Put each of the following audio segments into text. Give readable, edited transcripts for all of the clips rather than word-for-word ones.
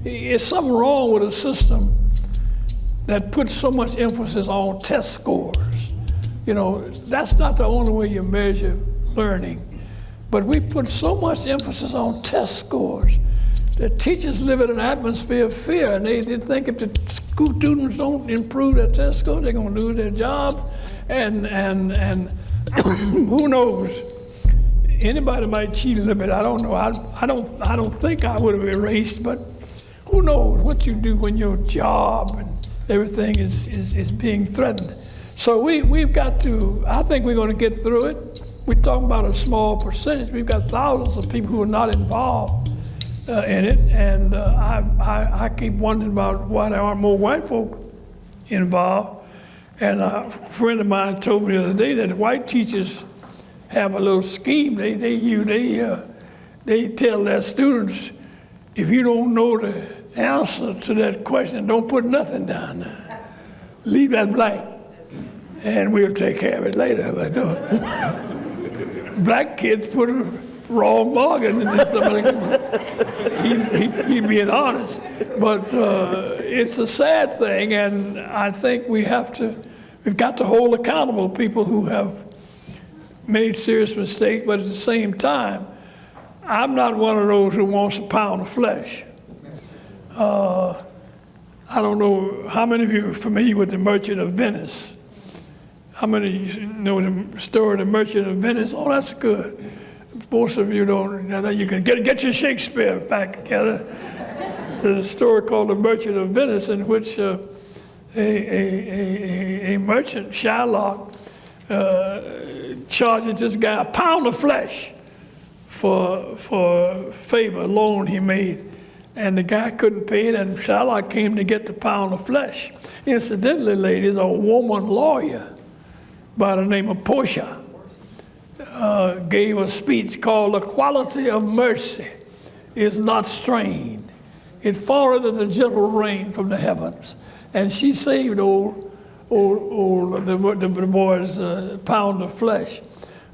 Is something wrong with a system that puts so much emphasis on test scores? You know, that's not the only way you measure learning. But we put so much emphasis on test scores that teachers live in an atmosphere of fear, and they think if the school students don't improve their test score, they're going to lose their job, and who knows? Anybody might cheat a little bit. I don't know. I don't think I would have erased, but who knows what you do when your job and everything is being threatened. So we've got to. I think we're going to get through it. We're talking about a small percentage. We've got thousands of people who are not involved in it, and I keep wondering about why there aren't more white folk involved. And a friend of mine told me the other day that white teachers have a little scheme. They tell their students, if you don't know the answer to that question, don't put nothing down there. Leave that blank, and we'll take care of it later. But black kids put a wrong mark in it. He being honest. But it's a sad thing, and I think we've got to hold accountable people who have made serious mistakes, but at the same time, I'm not one of those who wants a pound of flesh. I don't know how many of you are familiar with the Merchant of Venice. How many of you know the story of the Merchant of Venice? Oh, that's good. Most of you don't. You can get your Shakespeare back together. There's a story called The Merchant of Venice, in which a merchant, Shylock, charges this guy a pound of flesh for a favor, a loan he made. And the guy couldn't pay it, and Shylock came to get the pound of flesh. Incidentally, ladies, a woman lawyer by the name of Portia gave a speech called "The Quality of Mercy is Not Strained. It falleth as a gentle rain from the heavens." And she saved the boy's pound of flesh.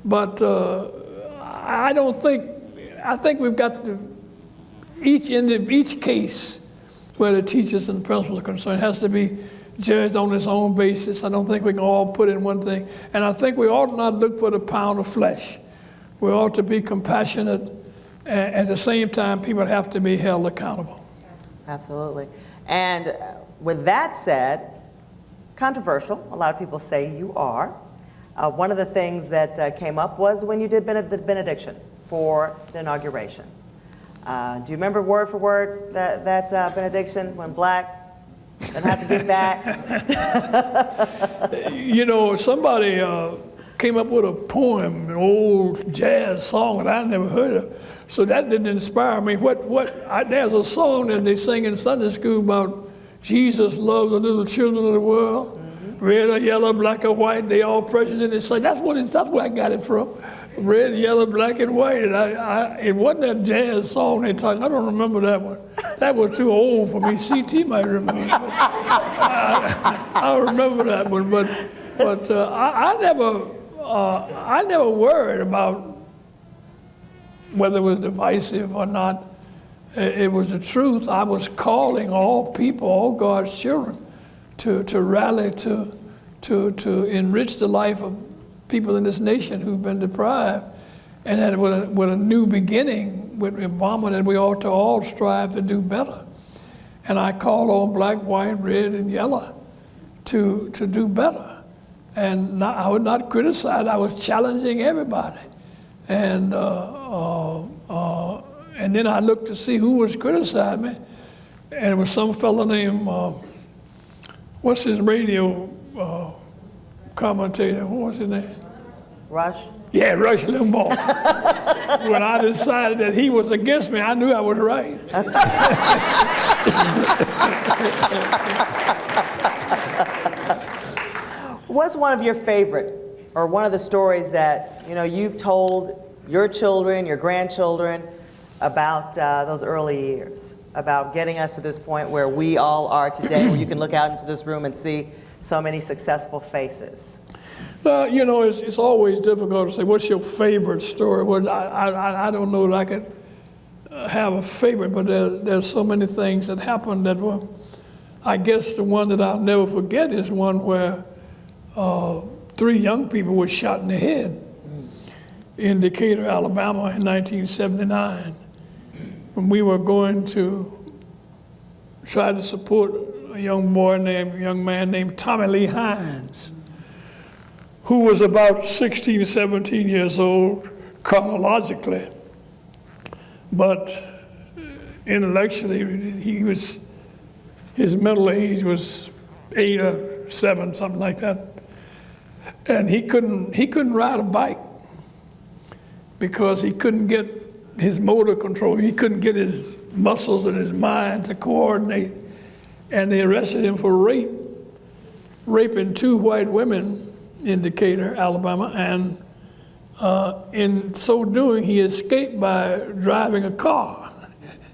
But I think we've got to, each case where the teachers and principals are concerned has to be judged on its own basis. I don't think we can all put in one thing. And I think we ought not look for the pound of flesh. We ought to be compassionate. At the same time, people have to be held accountable. Absolutely. And with that said, controversial, a lot of people say you are. One of the things that came up was when you did the benediction for the inauguration. Do you remember word for word that benediction, when black and have to give back? You know, somebody came up with a poem, an old jazz song that I never heard of. So that didn't inspire me. There's a song that they sing in Sunday school about Jesus loves the little children of the world. Mm-hmm. Red or yellow, black or white, they all precious in His sight. That's where I got it from. Red, yellow, black, and white. And it wasn't that jazz song they talked. I don't remember that one. That was too old for me. CT might remember it. I don't remember that one. But I never worried about whether it was divisive or not. It was the truth. I was calling all people, all God's children, to rally to enrich the life of people in this nation who've been deprived, and that with a new beginning with Obama, that we ought to all strive to do better. And I called on black, white, red, and yellow to do better. And I was not criticized. I was challenging everybody. And then I looked to see who was criticizing me, and it was some fellow named what's his radio commentator? What was his name? Rush? Yeah, Rush Limbaugh. When I decided that he was against me, I knew I was right. What's one of your favorite, or one of the stories that you've told your children, your grandchildren, about those early years, about getting us to this point where we all are today, where you can look out into this room and see so many successful faces? Well, it's always difficult to say, what's your favorite story? Well, I don't know that I could have a favorite, but there's so many things that happened that were, I guess the one that I'll never forget is one where 3 young people were shot in the head in Decatur, Alabama in 1979 when we were going to try to support a young man named Tommy Lee Hines, who was about 16, 17 years old chronologically, but intellectually his mental age was 8 or 7, something like that, and he couldn't ride a bike because he couldn't get his motor control. He couldn't get his muscles and his mind to coordinate, and they arrested him for raping 2 white women in Decatur, Alabama, and in so doing, he escaped by driving a car.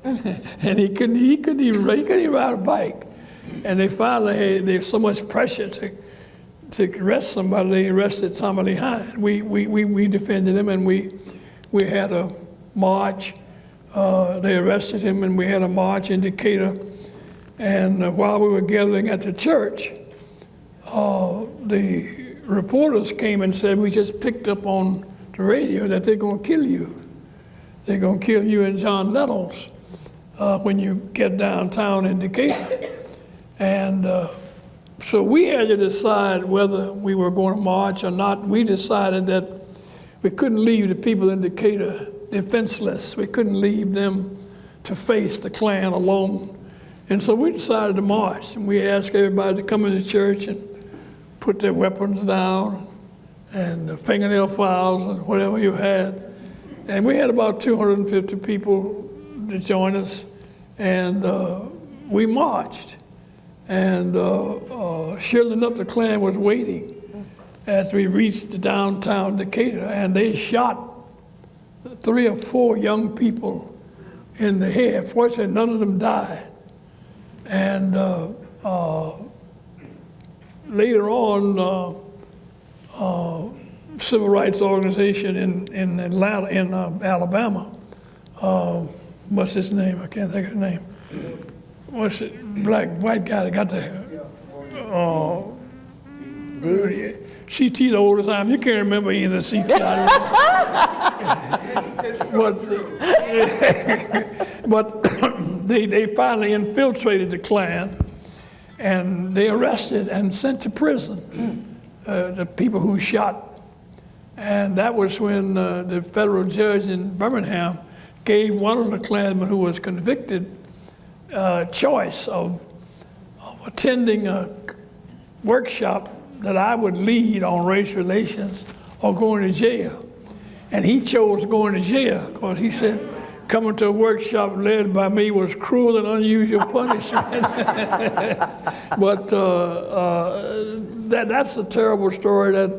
And he couldn't even ride a bike. And they finally there's so much pressure to arrest somebody. They arrested Tommy Lee Hines. We defended him, and we had a march. They arrested him, and we had a march in Decatur. And while we were gathering at the church, the reporters came and said, we just picked up on the radio that they're going to kill you. They're going to kill you and John Nettles when you get downtown in Decatur. And so we had to decide whether we were going to march or not. We decided that we couldn't leave the people in Decatur defenseless. We couldn't leave them to face the Klan alone. And so we decided to march. And we asked everybody to come into church and put their weapons down and the fingernail files and whatever you had. And we had about 250 people to join us. And we marched. And sure enough, the Klan was waiting as we reached downtown Decatur, and they shot 3 or 4 young people in the head. Fortunately, none of them died. And later on, civil rights organization in Atlanta, in Alabama, what's his name? I can't think of his name. What's it? White guy that got the CT the oldest time. You can't remember either CT. but they finally infiltrated the Klan, and they arrested and sent to prison the people who shot. And that was when the federal judge in Birmingham gave one of the Klansmen who was convicted choice of attending a workshop that I would lead on race relations or going to jail. And he chose going to jail because he said coming to a workshop led by me was cruel and unusual punishment. But that's a terrible story that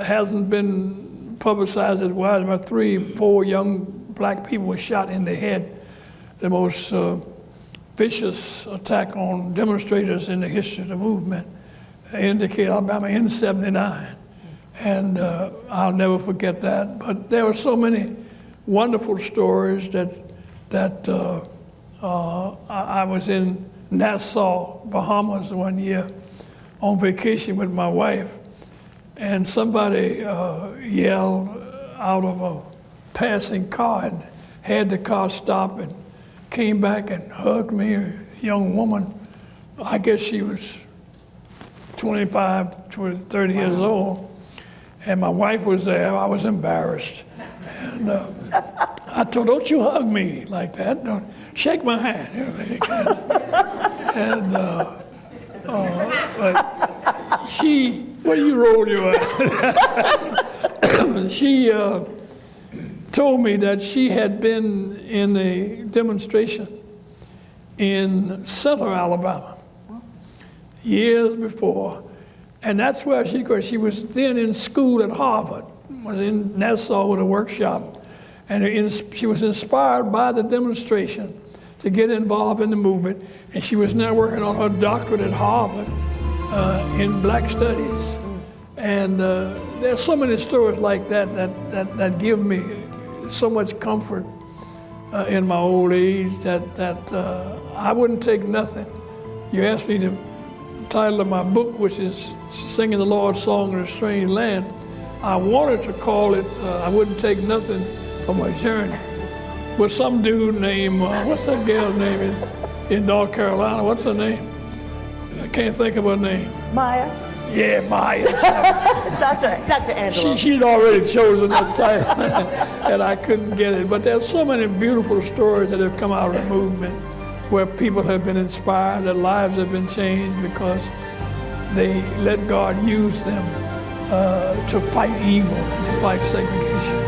hasn't been publicized as wide. About 3 or 4 young black people were shot in the head, the most vicious attack on demonstrators in the history of the movement in Decatur, Alabama in '79. And I'll never forget that. But there were so many wonderful stories that I was in Nassau, Bahamas one year on vacation with my wife, and somebody yelled out of a passing car and had the car stop and came back and hugged me, a young woman. I guess she was 25, 30 years old. And my wife was there. I was embarrassed. And I told her, don't you hug me like that. Don't shake my hand. And but she, well, you roll your eyes. She told me that she had been in a demonstration in Center, Alabama, years before. And that's where she was then in school at Harvard, was in Nassau with a workshop. And she was inspired by the demonstration to get involved in the movement. And she was now working on her doctorate at Harvard in Black Studies. And there's so many stories like that give me so much comfort in my old age that I wouldn't take nothing. You asked me the title of my book, which is Singing the Lord's Song in a Strange Land. I wanted to call it I Wouldn't Take Nothing for My Journey. But some dude named, what's that girl's name in North Carolina? What's her name? I can't think of her name. Maya? Yeah, Maya. Dr. Angela. She'd already chosen that title, and I couldn't get it. But there's so many beautiful stories that have come out of the movement where people have been inspired, their lives have been changed because they let God use them to fight evil and to fight segregation.